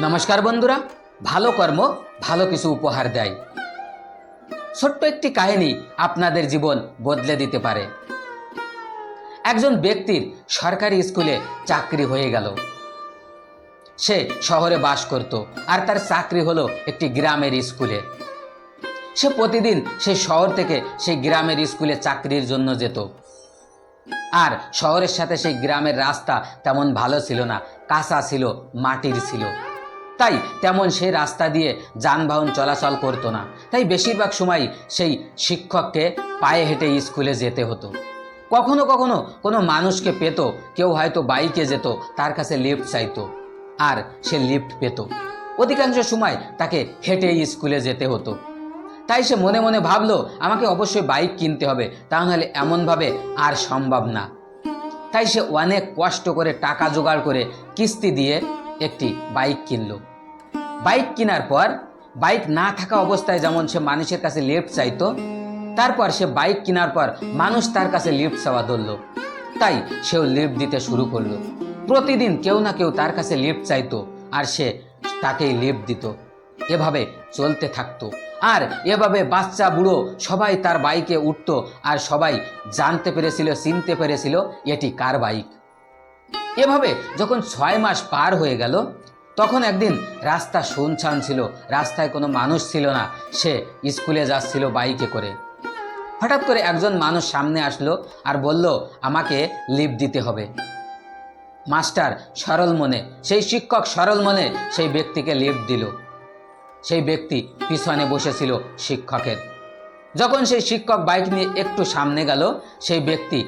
নমস্কার বন্ধুরা, ভালো কর্ম ভালো কিছু উপহার দেয়। ছোট্ট একটি কাহিনী আপনাদের জীবন বদলে দিতে পারে। একজন ব্যক্তির সরকারি স্কুলে চাকরি হয়ে গেল। সে শহরে বাস করত আর তার চাকরি হলো একটি গ্রামের স্কুলে। সে প্রতিদিন সেই শহর থেকে সেই গ্রামের স্কুলে চাকরির জন্য যেত। আর শহরের সাথে সেই গ্রামের রাস্তা তেমন ভালো ছিল না, কাঁচা ছিল, মাটির ছিল। তাই তেমন সেই রাস্তা দিয়ে যানবাহন চলাচল করতো না। তাই বেশিরভাগ সময় সেই শিক্ষককে পায়ে হেঁটে স্কুলে যেতে হতো। কখনো কখনো কোনো মানুষকে পেত, কেউ হয়তো বাইকে যেত, তার কাছে লিফট চাইতো আর সে লিফট পেত। অধিকাংশ সময় তাকে হেঁটে স্কুলে যেতে হতো। তাই সে মনে মনে ভাবলো, আমাকে অবশ্যই বাইক কিনতে হবে, তা নাহলে এমনভাবে আর সম্ভব না। তাই সে অনেক কষ্ট করে টাকা জোগাড় করে কিস্তি দিয়ে একটি বাইক কিনলো। বাইক কেনার পর বাইক না থাকা অবস্থায় যেমন সে মানুষের কাছে লিফট চাইতো, তারপর সে বাইক কেনার পর মানুষ তার কাছে লিফট চাওয়া ধরলো। তাই সেও লিফট দিতে শুরু করলো। প্রতিদিন কেউ না কেউ তার কাছে লিফট চাইতো আর সে তাকেই লিফট দিত। এভাবে চলতে থাকতো। আর এভাবে বাচ্চা বুড়ো সবাই তার বাইকে উঠতো আর সবাই জানতে পেরেছিল, চিনতে পেরেছিল এটি কার বাইক। এভাবে যখন 6 মাস পার হয়ে গেল, তখন একদিন রাস্তা শুনশান ছিল, রাস্তায় কোনো মানুষ ছিল না। সে স্কুলে যাচ্ছিল বাইকে করে। হঠাৎ করে একজন মানুষ সামনে আসলো আর বলল, আমাকে লিফট দিতে হবে। মাস্টার সরল মনে, সেই শিক্ষক সরল মনে সেই ব্যক্তিকে লিফট দিল। সেই ব্যক্তি পিছনে বসেছিল শিক্ষকের। যখন সেই শিক্ষক বাইক নিয়ে একটু সামনে গেল, সেই ব্যক্তি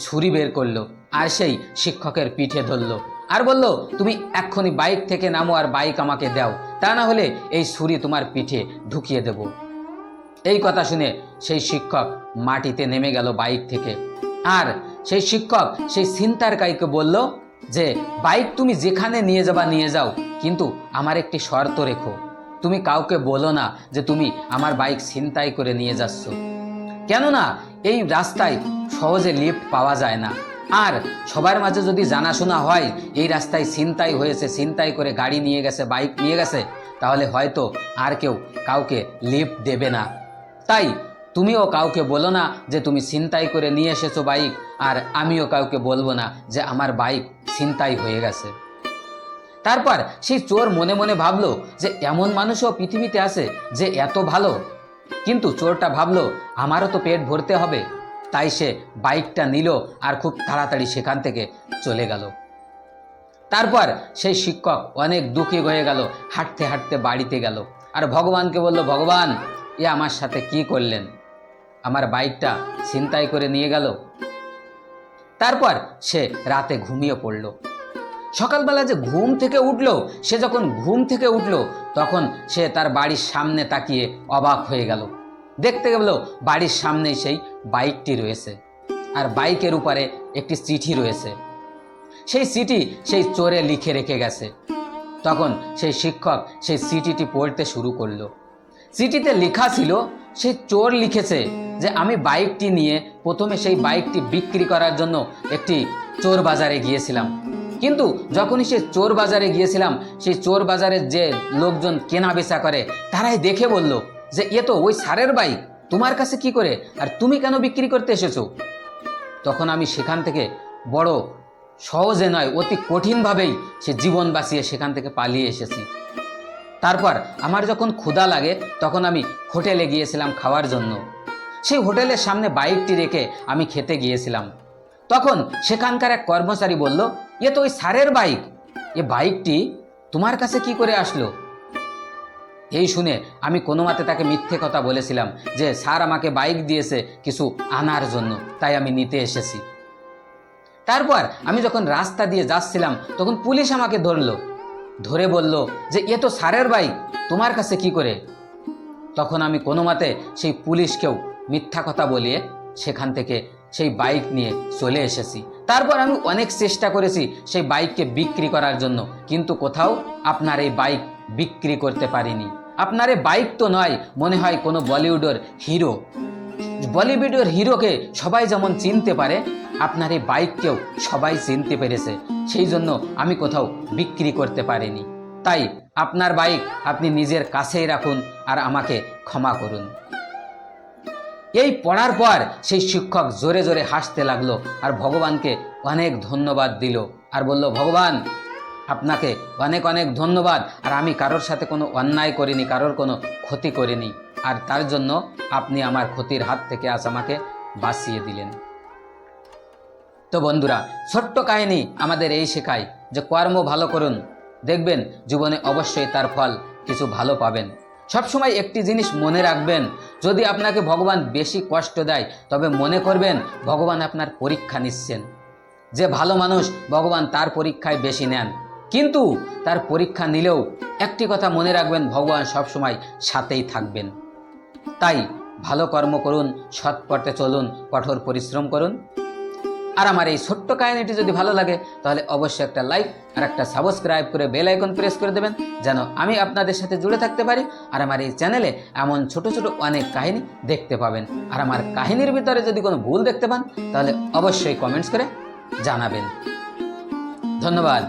ছুরি বের করলো আর সেই শিক্ষকের পিঠে ধরলো আর বলল, তুমি এক্ষুনি বাইক থেকে নামো আর বাইক আমাকে দাও, তা না হলে এই ছুরি তোমার পিঠে ঢুকিয়ে দেব। এই কথা শুনে সেই শিক্ষক মাটিতে নেমে গেল বাইক থেকে। আর সেই শিক্ষক সেই ছিনতাইকারীকে বলল যে, বাইক তুমি যেখানে নিয়ে যাবা নিয়ে যাও, কিন্তু আমার একটি শর্ত রেখো, তুমি কাউকে বলো না যে তুমি আমার বাইক ছিনতাই করে নিয়ে যাচ্ছ। কেননা এই রাস্তায় সহজে লিফট পাওয়া যায় না। আর সবার মাঝে যদি জানাশোনা হয় এই রাস্তায় ছিনতাই হয়েছে, ছিনতাই করে গাড়ি নিয়ে গেছে, বাইক নিয়ে গেছে, তাহলে হয়তো আর কেউ কাউকে লিফট দেবে না। তাই তুমিও কাউকে বলো না যে তুমি ছিনতাই করে নিয়ে এসেছো বাইক, আর আমিও কাউকে বলবো না যে আমার বাইক ছিনতাই হয়ে গেছে। তারপর সেই চোর মনে মনে ভাবলো যে এমন মানুষও পৃথিবীতে আছে যে এত ভালো। কিন্তু চোরটা ভাবলো, আমারও তো পেট ভরতে হবে। তাই সে বাইকটা নিল আর খুব তাড়াতাড়ি সেখান থেকে চলে গেল। তারপর সেই শিক্ষক অনেক দুঃখী হয়ে গেল, হাঁটতে হাঁটতে বাড়িতে গেল আর ভগবানকে বলল, ভগবান, এ আমার সাথে কি করলেন? আমার বাইকটা ছিনতাই করে নিয়ে গেল। তারপর সে রাতে ঘুমিয়ে পড়ল। সকালবেলা যে ঘুম থেকে উঠলো, সে যখন ঘুম থেকে উঠলো তখন সে তার বাড়ির সামনে তাকিয়ে অবাক হয়ে গেল। দেখতে গেল বাড়ির সামনেই সেই বাইকটি রয়েছে আর বাইকের উপরে একটি চিঠি রয়েছে। সেই চিঠি সেই চোরে লিখে রেখে গেছে। তখন সেই শিক্ষক সেই চিঠিটি পড়তে শুরু করলো। চিঠিতে লেখা ছিল, সেই চোর লিখেছে যে আমি বাইকটি নিয়ে প্রথমে সেই বাইকটি বিক্রি করার জন্য একটি চোর বাজারে গিয়েছিলাম, কিন্তু যখনই সে চোর বাজারে গিয়েছিলাম, সেই চোর বাজারের যে লোকজন কেনা বেচা করে তারাই দেখে বলল যে এ তো ওই স্যারের বাইক, তোমার কাছে কি করে, আর তুমি কেন বিক্রি করতে এসেছো? তখন আমি সেখান থেকে বড় সহজে নয়, অতি কঠিনভাবেই সে জীবন বাঁচিয়ে সেখান থেকে পালিয়ে এসেছি। তারপর আমার যখন ক্ষুধা লাগে তখন আমি হোটেলে গিয়েছিলাম খাওয়ার জন্য। সেই হোটেলের সামনে বাইকটি রেখে আমি খেতে গিয়েছিলাম। তখন সেখানকার এক কর্মচারী বলল, এ তো ওই স্যারের বাইক, এ বাইকটি তোমার কাছে কি করে আসলো? এই শুনে আমি কোনো মতে তাকে মিথ্যে কথা বলেছিলাম যে স্যার আমাকে বাইক দিয়েছে কিছু আনার জন্য, তাই আমি নিতে এসেছি। তারপর আমি যখন রাস্তা দিয়ে যাচ্ছিলাম তখন পুলিশ আমাকে ধরলো, ধরে বলল যে এ তো স্যারের বাইক, তোমার কাছে কি করে? তখন আমি কোনো মতে সেই পুলিশকেও মিথ্যা কথা বলিয়ে সেখান থেকে সেই বাইক নিয়ে চলে এসেছি। তারপর আমি অনেক চেষ্টা করেছি সেই বাইককে বিক্রি করার জন্য, কিন্তু কোথাও আপনার এই বাইক বিক্রি করতে পারিনি। আপনার এই বাইক তো নয়, মনে হয় কোনো বলিউডের হিরো। বলিউডের হিরোকে সবাই যেমন চিনতে পারে, আপনার এই বাইককেও সবাই চিনতে পেরেছে, সেই জন্য আমি কোথাও বিক্রি করতে পারিনি। তাই আপনার বাইক আপনি নিজের কাছেই রাখুন আর আমাকে ক্ষমা করুন। এই পড়ার পর সেই শিক্ষক জোরে জোরে হাসতে লাগলো আর ভগবানকে অনেক ধন্যবাদ দিল আর বলল, ভগবান আপনাকে অনেক অনেক ধন্যবাদ, আর আমি কারোর সাথে কোনো অন্যায় করিনি, কারোর কোনো ক্ষতি করিনি, আর তার জন্য আপনি আমার ক্ষতির হাত থেকে আজ আমাকে বাঁচিয়ে দিলেন। তো বন্ধুরা, ছোট্ট কাহিনী আমাদের এই শেখায় যে কর্ম ভালো করুন, দেখবেন জীবনে অবশ্যই তার ফল কিছু ভালো পাবেন। সবসময় একটি জিনিস মনে রাখবেন, যদি আপনাকে ভগবান বেশি কষ্ট দেয় তবে মনে করবেন ভগবান আপনার পরীক্ষা নিচ্ছেন। যে ভালো মানুষ ভগবান তার পরীক্ষায় বেশি নেন, কিন্তু তার পরীক্ষা নিলেও একটি কথা মনে রাখবেন, ভগবান সবসময় সাথেই থাকবেন। তাই ভালো কর্ম করুন, সৎ পথে চলুন, কঠোর পরিশ্রম করুন। আর আমার এই ছোট্ট কাহিনীটি যদি ভালো লাগে তাহলে অবশ্যই একটা লাইক আর একটা সাবস্ক্রাইব করে বেল আইকন প্রেস করে দেবেন, যেন আমি আপনাদের সাথে জুড়ে থাকতে পারি। আর আমার এই চ্যানেলে এমন ছোট ছোট অনেক কাহিনী দেখতে পাবেন। আর আমার কাহিনীর ভিতরে যদি কোনো ভুল দেখতে পান তাহলে অবশ্যই কমেন্টস করে জানাবেন। ধন্যবাদ।